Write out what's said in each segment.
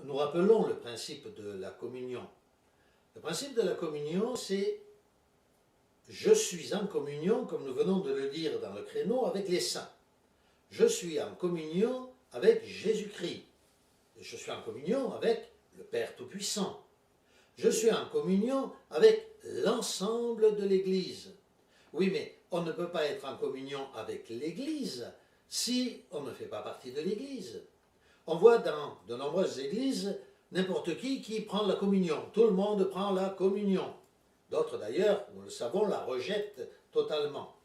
nous rappelons le principe de la communion. Le principe de la communion, c'est « je suis en communion », comme nous venons de le dire dans le créneau, avec les saints. Je suis en communion avec Jésus-Christ. Je suis en communion avec le Père Tout-Puissant. Je suis en communion avec l'ensemble de l'Église. Oui, mais on ne peut pas être en communion avec l'Église si on ne fait pas partie de l'Église. On voit dans de nombreuses églises n'importe qui prend la communion. Tout le monde prend la communion. D'autres d'ailleurs, nous le savons, la rejettent totalement.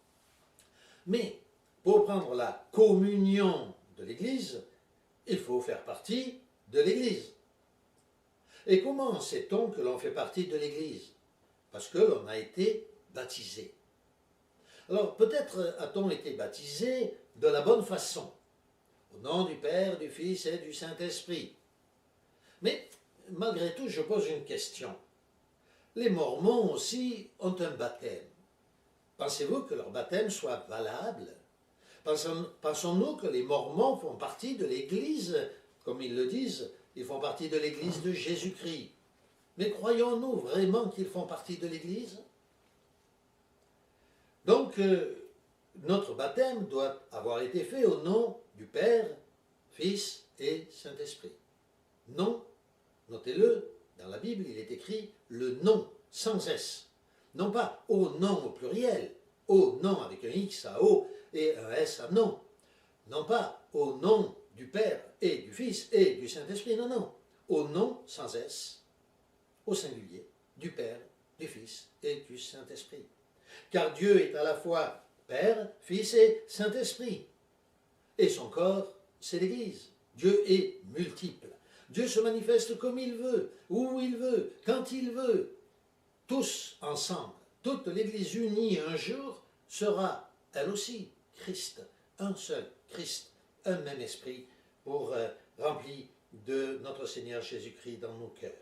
Mais pour prendre la communion de l'Église, il faut faire partie de l'Église. Et comment sait-on que l'on fait partie de l'Église? Parce que l'on a été baptisé. Alors peut-être a-t-on été baptisé de la bonne façon, au nom du Père, du Fils et du Saint-Esprit. Mais malgré tout, je pose une question. Les Mormons aussi ont un baptême. Pensez-vous que leur baptême soit valable? Pensons-nous que les Mormons font partie de l'Église, comme ils le disent, ils font partie de l'Église de Jésus-Christ. Mais croyons-nous vraiment qu'ils font partie de l'Église? Donc, notre baptême doit avoir été fait au nom du Père, Fils et Saint-Esprit. Non, notez-le, dans la Bible, il est écrit le nom, sans S. Non pas au nom au pluriel, au nom avec un X à O et un S à non. Non pas au nom du Père et du Fils et du Saint-Esprit, non, non. Au nom sans S, au singulier, du Père, du Fils et du Saint-Esprit. Car Dieu est à la fois Père, Fils et Saint-Esprit. Et son corps, c'est l'Église. Dieu est multiple. Dieu se manifeste comme il veut, où il veut, quand il veut. Tous ensemble, toute l'Église unie un jour sera, elle aussi, Christ. Un seul Christ, un même esprit, rempli de notre Seigneur Jésus-Christ dans nos cœurs.